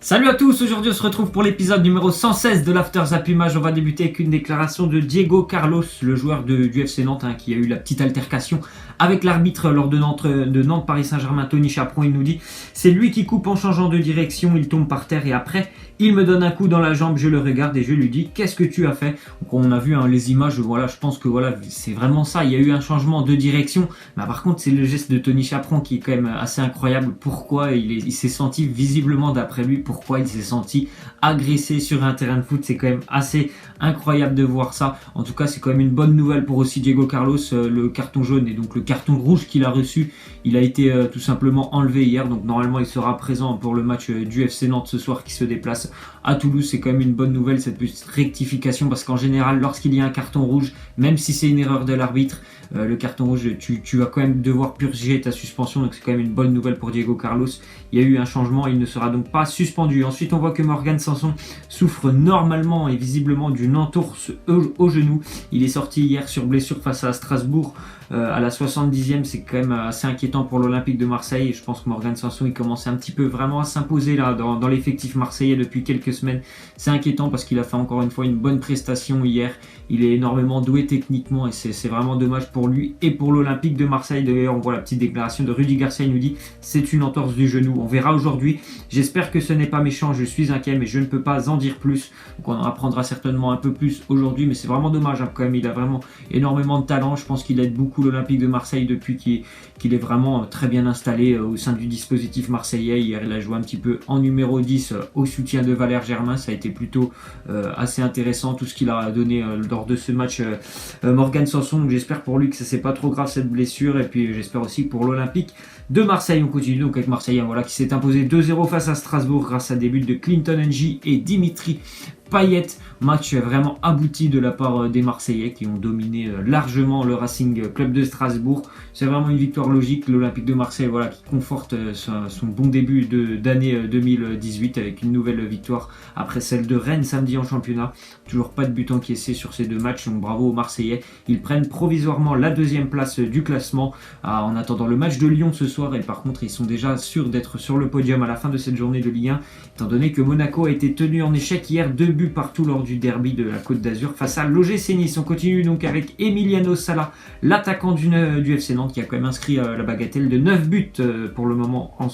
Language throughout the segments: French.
Salut à tous, aujourd'hui on se retrouve pour l'épisode numéro 116 de l'After Zap Image. On va débuter avec une déclaration de Diego Carlos, le joueur du FC Nantes, qui a eu la petite altercation avec l'arbitre lors de Nantes Paris Saint-Germain, Tony Chaperon. Il nous dit: c'est lui qui coupe en changeant de direction, il tombe par terre et après il me donne un coup dans la jambe, je le regarde et je lui dis: qu'est-ce que tu as fait? Donc on a vu les images, voilà, je pense que voilà, c'est vraiment ça, il y a eu un changement de direction, mais par contre c'est le geste de Tony Chaperon qui est quand même assez incroyable. Pourquoi il s'est senti, visiblement d'après lui, pourquoi il s'est senti agressé sur un terrain de foot, c'est quand même assez incroyable de voir ça. En tout cas, c'est quand même une bonne nouvelle pour aussi Diego Carlos. Le carton jaune et donc le carton rouge qu'il a reçu, il a été tout simplement enlevé hier, donc normalement il sera présent pour le match du FC Nantes ce soir qui se déplace à Toulouse. C'est quand même une bonne nouvelle, cette petite rectification, parce qu'en général lorsqu'il y a un carton rouge, même si c'est une erreur de l'arbitre, le carton rouge, tu vas quand même devoir purger ta suspension, donc c'est quand même une bonne nouvelle pour Diego Carlos. Il y a eu un changement, il ne sera donc pas suspendu. Ensuite on voit que Morgan Sanson souffre normalement et visiblement d'une entorse au genou. Il est sorti hier sur blessure face à Strasbourg à la 70e. C'est quand même assez inquiétant pour l'Olympique de Marseille, et je pense que Morgan Sanson il commence un petit peu vraiment à s'imposer là dans l'effectif marseillais depuis quelques semaines. C'est inquiétant parce qu'il a fait encore une fois une bonne prestation hier. Il est énormément doué techniquement et c'est vraiment dommage pour lui et pour l'Olympique de Marseille. D'ailleurs on voit la petite déclaration de Rudy Garcia, il nous dit: c'est une entorse du genou, on verra aujourd'hui, j'espère que ce n'est pas méchant, je suis inquiet mais je ne peux pas en dire plus. Donc on en apprendra certainement un peu plus aujourd'hui, mais c'est vraiment dommage quand même. Il a vraiment énormément de talent, je pense qu'il aide beaucoup l'Olympique de Marseille depuis qu'il est vraiment très bien installé au sein du dispositif marseillais. Hier il a joué un petit peu en numéro 10 au soutien de Valère Germain, ça a été plutôt assez intéressant tout ce qu'il a donné lors de ce match. Morgan Sanson, donc j'espère pour lui que ça c'est pas trop grave cette blessure, et puis j'espère aussi pour l'Olympique de Marseille. On continue donc avec Marseille, voilà, qui s'est imposé 2-0 face à Strasbourg grâce à des buts de Clinton Ng et Dimitri Payet. Match vraiment abouti de la part des Marseillais qui ont dominé largement le Racing Club de Strasbourg. C'est vraiment une victoire logique. L'Olympique de Marseille, voilà, qui conforte son bon début d'année 2018 avec une nouvelle victoire après celle de Rennes samedi en championnat. Toujours pas de but encaissé sur ces deux matchs, donc bravo aux Marseillais. Ils prennent provisoirement la deuxième place du classement en attendant le match de Lyon ce soir, et par contre ils sont déjà sûrs d'être sur le podium à la fin de cette journée de Ligue 1, étant donné que Monaco a été tenu en échec hier, 2 buts partout lors du derby de la Côte d'Azur face à l'OGC Nice. On continue donc avec Emiliano Sala, l'attaquant du FC Nantes, qui a quand même inscrit la bagatelle de 9 buts pour le moment en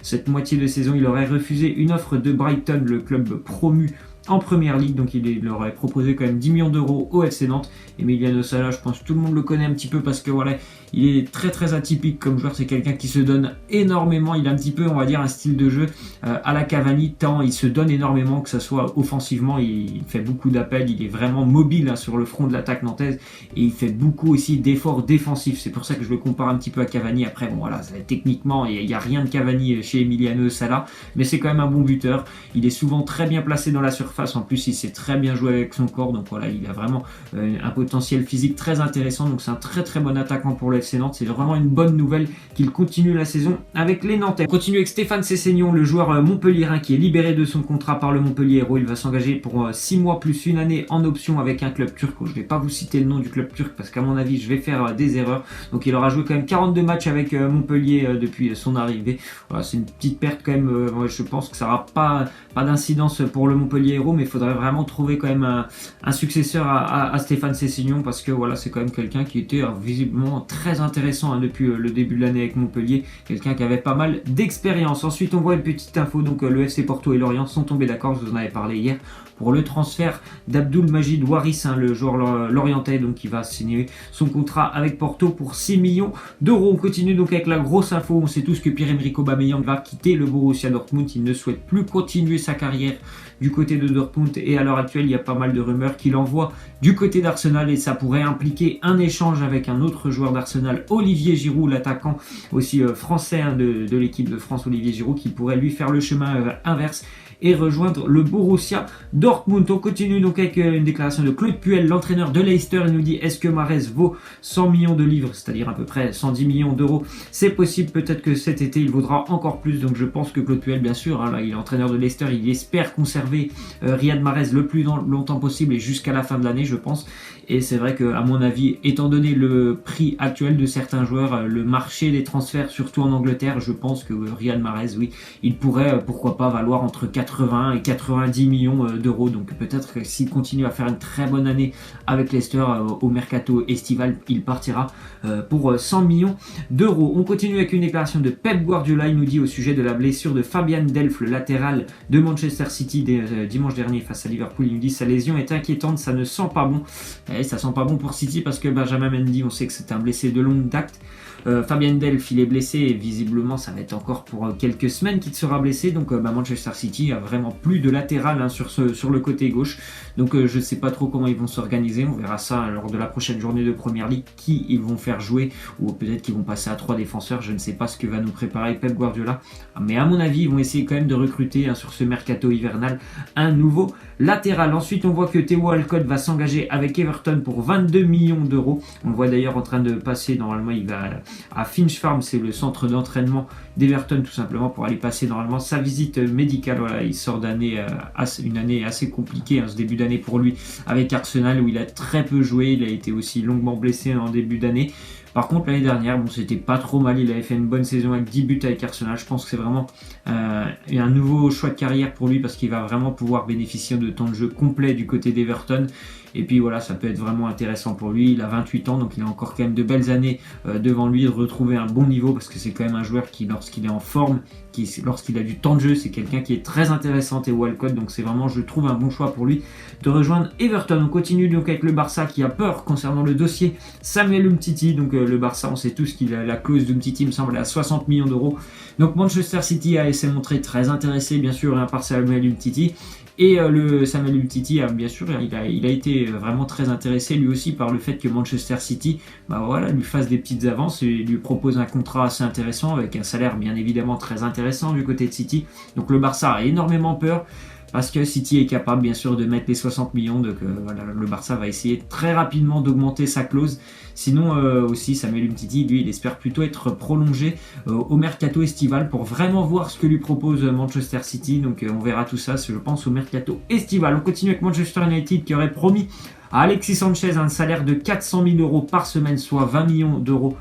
cette moitié de saison. Il aurait refusé une offre de Brighton, le club promu en première ligue, donc il leur aurait proposé quand même 10 millions d'euros au FC Nantes. Emiliano Sala, je pense que tout le monde le connaît un petit peu parce que voilà, il est très très atypique comme joueur. C'est quelqu'un qui se donne énormément, il a un petit peu, on va dire, un style de jeu à la Cavani, tant il se donne énormément, que ça soit offensivement, il fait beaucoup d'appels, il est vraiment mobile sur le front de l'attaque nantaise, et il fait beaucoup aussi d'efforts défensifs. C'est pour ça que je le compare un petit peu à Cavani. Après bon voilà, techniquement il n'y a rien de Cavani chez Emiliano Sala, mais c'est quand même un bon buteur. Il est souvent très bien placé dans la surface, en plus il sait très bien jouer avec son corps, donc voilà, il a vraiment un potentiel physique très intéressant, donc c'est un très très bon attaquant pour le FC Nantes. C'est vraiment une bonne nouvelle qu'il continue la saison avec les Nantais. On continue avec Stéphane Sessegnon, le joueur montpelliérain qui est libéré de son contrat par le Montpellier Hérault. Il va s'engager pour 6 mois plus une année en option avec un club turc. Je ne vais pas vous citer le nom du club turc parce qu'à mon avis je vais faire des erreurs. Donc il aura joué quand même 42 matchs avec Montpellier depuis son arrivée. Voilà, c'est une petite perte quand même. Je pense que ça n'aura pas d'incidence pour le Montpellier Hérault, mais il faudrait vraiment trouver quand même un successeur à Stéphane Sessegnon, parce que voilà, c'est quand même quelqu'un qui était visiblement très intéressant depuis le début de l'année avec Montpellier, quelqu'un qui avait pas mal d'expérience. Ensuite on voit une petite info, donc le FC Porto et Lorient sont tombés d'accord, je vous en avais parlé hier, pour le transfert d'Abdoul Majid Waris, le joueur lorientais, donc qui va signer son contrat avec Porto pour 6 millions d'euros. On continue donc avec la grosse info. On sait tous que Pierre-Emerick Aubameyang va quitter le Borussia Dortmund. Il ne souhaite plus continuer sa carrière du côté de Dortmund, et à l'heure actuelle il y a pas mal de rumeurs qu'il envoie du côté d'Arsenal, et ça pourrait impliquer un échange avec un autre joueur d'Arsenal, Olivier Giroud, l'attaquant aussi français de l'équipe de France, Olivier Giroud, qui pourrait lui faire le chemin inverse et rejoindre le Borussia Dortmund. On continue donc avec une déclaration de Claude Puel, l'entraîneur de Leicester. Il nous dit: est-ce que Mahrez vaut 100 millions de livres, c'est-à-dire à peu près 110 millions d'euros? C'est possible, peut-être que cet été il vaudra encore plus. Donc je pense que Claude Puel, bien sûr, là, il est entraîneur de Leicester, il espère conserver Riyad Mahrez le plus longtemps possible et jusqu'à la fin de l'année, je pense. Et c'est vrai que, à mon avis, étant donné le prix actuel de certains joueurs, le marché des transferts, surtout en Angleterre, je pense que Riyad Mahrez, oui, il pourrait, pourquoi pas, valoir entre 80 et 90 millions d'euros. Donc peut-être que s'il continue à faire une très bonne année avec Leicester au mercato estival, il partira pour 100 millions d'euros. On continue avec une déclaration de Pep Guardiola. Il nous dit au sujet de la blessure de Fabian Delph, le latéral de Manchester City dimanche dernier face à Liverpool. Il nous dit sa lésion est inquiétante, ça ne sent pas bon. Et ça sent pas bon pour City parce que Benjamin Mendy, on sait que c'est un blessé de longue date. Fabien Delph, il est blessé et visiblement ça va être encore pour quelques semaines qu'il sera blessé. Donc Manchester City a vraiment plus de latéral sur le côté gauche. Donc je ne sais pas trop comment ils vont s'organiser. On verra ça lors de la prochaine journée de Premier League, qui ils vont faire jouer, ou peut-être qu'ils vont passer à 3 défenseurs. Je ne sais pas ce que va nous préparer Pep Guardiola. Mais à mon avis, ils vont essayer quand même de recruter sur ce mercato hivernal un nouveau latéral. Ensuite, on voit que Theo Walcott va s'engager avec Everton pour 22 millions d'euros. On le voit d'ailleurs en train de passer, normalement il va à Finch Farm, c'est le centre d'entraînement d'Everton tout simplement, pour aller passer normalement sa visite médicale. Voilà, il sort une année assez compliquée, ce début d'année pour lui avec Arsenal, où il a très peu joué, il a été aussi longuement blessé en début d'année. Par contre, l'année dernière, c'était pas trop mal. Il avait fait une bonne saison avec 10 buts avec Arsenal. Je pense que c'est vraiment un nouveau choix de carrière pour lui, parce qu'il va vraiment pouvoir bénéficier de temps de jeu complet du côté d'Everton. Et puis voilà, ça peut être vraiment intéressant pour lui. Il a 28 ans, donc il a encore quand même de belles années devant lui, de retrouver un bon niveau, parce que c'est quand même un joueur qui, lorsqu'il est en forme, lorsqu'il a du temps de jeu, c'est quelqu'un qui est très intéressant, et Walcott. Donc c'est vraiment, je trouve, un bon choix pour lui de rejoindre Everton. On continue donc avec le Barça, qui a peur concernant le dossier Samuel Umtiti. Donc le Barça, on sait tous qu'il a la clause d'Umtiti, me semble, à 60 millions d'euros. Donc Manchester City s'est montré très intéressé, bien sûr, par Samuel Umtiti. Et le Samuel Umtiti, bien sûr, il a été vraiment très intéressé lui aussi par le fait que Manchester City lui fasse des petites avances et lui propose un contrat assez intéressant, avec un salaire bien évidemment très intéressant du côté de City. Donc le Barça a énormément peur, parce que City est capable bien sûr de mettre les 60 millions, donc le Barça va essayer très rapidement d'augmenter sa clause. Sinon aussi Samuel Umtiti, lui, il espère plutôt être prolongé au mercato estival, pour vraiment voir ce que lui propose Manchester City. Donc on verra tout ça, je pense, au mercato estival. On continue avec Manchester United, qui aurait promis à Alexis Sanchez un salaire de 400 000 euros par semaine, soit 20 millions d'euros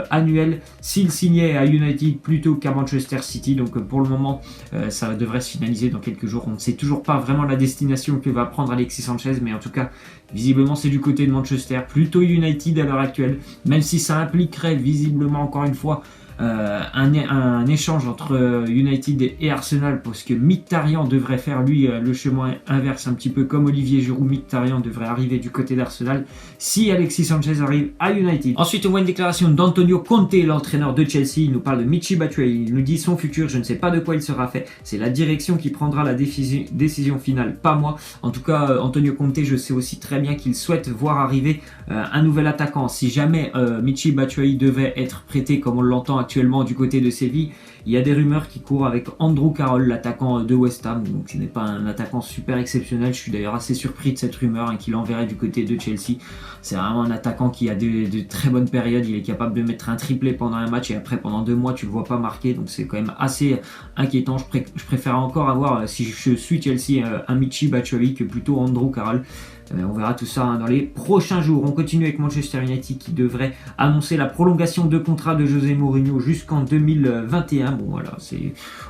annuels, s'il signait à United plutôt qu'à Manchester City. Donc pour le moment, ça devrait se finaliser dans quelques jours. On ne sait toujours pas vraiment la destination que va prendre Alexis Sanchez, mais en tout cas, visiblement, c'est du côté de Manchester, plutôt United à l'heure actuelle, même si ça impliquerait visiblement, encore une fois, un échange entre United et Arsenal, parce que Mkhitaryan devrait faire lui le chemin inverse, un petit peu comme Olivier Giroud. Mkhitaryan devrait arriver du côté d'Arsenal si Alexis Sanchez arrive à United. Ensuite, on voit une déclaration d'Antonio Conte, l'entraîneur de Chelsea. Il nous parle de Michy Batshuayi. Il nous dit son futur, je ne sais pas de quoi il sera fait, c'est la direction qui prendra la décision finale, pas moi. En tout cas, Antonio Conte, je sais aussi très bien qu'il souhaite voir arriver un nouvel attaquant. Si jamais Michy Batshuayi devait être prêté, comme on l'entend actuellement du côté de Séville, il y a des rumeurs qui courent avec Andrew Carroll, l'attaquant de West Ham. Donc ce n'est pas un attaquant super exceptionnel. Je suis d'ailleurs assez surpris de cette rumeur, qu'il enverrait du côté de Chelsea. C'est vraiment un attaquant qui a de très bonnes périodes. Il est capable de mettre un triplé pendant un match, et après pendant 2 mois tu le vois pas marquer. Donc c'est quand même assez inquiétant. Je préfère encore avoir, si je suis Chelsea, un Michy Batshuayi que plutôt Andrew Carroll. On verra tout ça dans les prochains jours. On continue avec Manchester United, qui devrait annoncer la prolongation de contrat de José Mourinho jusqu'en 2021. Bon voilà,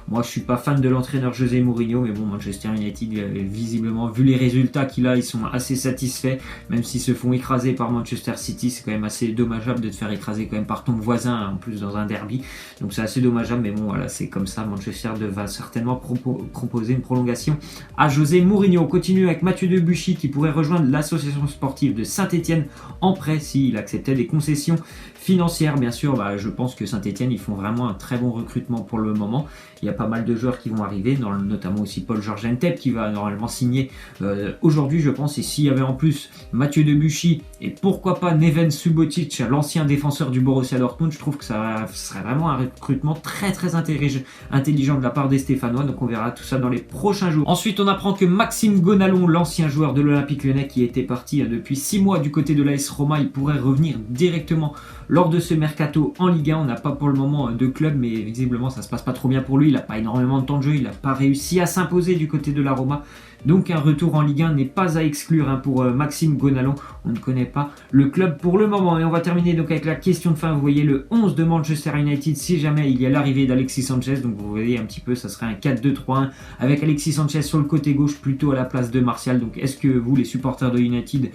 moi je suis pas fan de l'entraîneur José Mourinho, mais bon, Manchester United, visiblement, vu les résultats qu'il a, ils sont assez satisfaits, même s'ils se font écraser par Manchester City. C'est quand même assez dommageable de te faire écraser quand même par ton voisin, en plus dans un derby. Donc c'est assez dommageable, mais bon voilà, c'est comme ça. Manchester va certainement proposer une prolongation à José Mourinho. On continue avec Mathieu Debuchy, qui pourrait rejoindre l'association sportive de Saint-Etienne en prêt s'il acceptait des concessions financières. Bien sûr, je pense que Saint-Etienne, ils font vraiment un très bon recrutement pour le moment. Il y a pas mal de joueurs qui vont arriver, notamment aussi Paul-Georges Ntep, qui va normalement signer aujourd'hui, je pense. Et s'il y avait en plus Mathieu Debuchy et pourquoi pas Neven Subotic, l'ancien défenseur du Borussia Dortmund, je trouve que ça serait vraiment un recrutement très très intelligent de la part des Stéphanois. Donc on verra tout ça dans les prochains jours. Ensuite, on apprend que Maxime Gonalon, l'ancien joueur de l'Olympique Lyonnais, qui était parti depuis 6 mois du côté de l'AS Roma, il pourrait revenir directement lors de ce mercato en Ligue 1. On n'a pas pour le moment de club, mais visiblement ça se passe pas trop bien pour lui. Il n'a pas énormément de temps de jeu, il n'a pas réussi à s'imposer du côté de la Roma. Donc un retour en Ligue 1 n'est pas à exclure pour Maxime Gonalon. On ne connaît pas le club pour le moment. Et on va terminer donc avec la question de fin. Vous voyez le 11 de Manchester United si jamais il y a l'arrivée d'Alexis Sanchez. Donc vous voyez un petit peu, ça serait un 4-2-3-1 avec Alexis Sanchez sur le côté gauche plutôt à la place de Martial. Donc est-ce que vous, les supporters de United,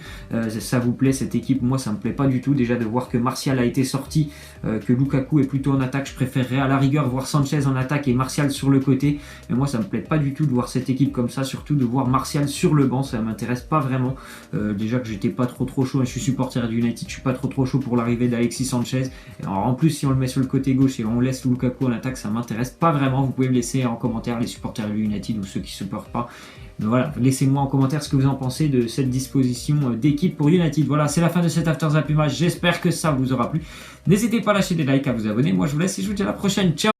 ça vous plaît cette équipe? Moi ça me plaît pas du tout. Déjà de voir que Martial a été sorti, que Lukaku est plutôt en attaque. Je préférerais à la rigueur voir Sanchez en attaque et Martial sur le côté. Mais moi ça me plaît pas du tout de voir cette équipe comme ça, surtout de voir Martial sur le banc, ça m'intéresse pas vraiment. Déjà que j'étais pas trop chaud, je suis supporter du United, je suis pas trop chaud pour l'arrivée d'Alexis Sanchez. Et alors, en plus si on le met sur le côté gauche et on laisse Lukaku en attaque, ça m'intéresse pas vraiment. Vous pouvez me laisser en commentaire les supporters du United ou ceux qui supportent pas. Mais voilà, laissez-moi en commentaire ce que vous en pensez de cette disposition d'équipe pour United. Voilà, c'est la fin de cet After Zapping Match. J'espère que ça vous aura plu. N'hésitez pas à lâcher des likes, à vous abonner. Moi je vous laisse et je vous dis à la prochaine. Ciao!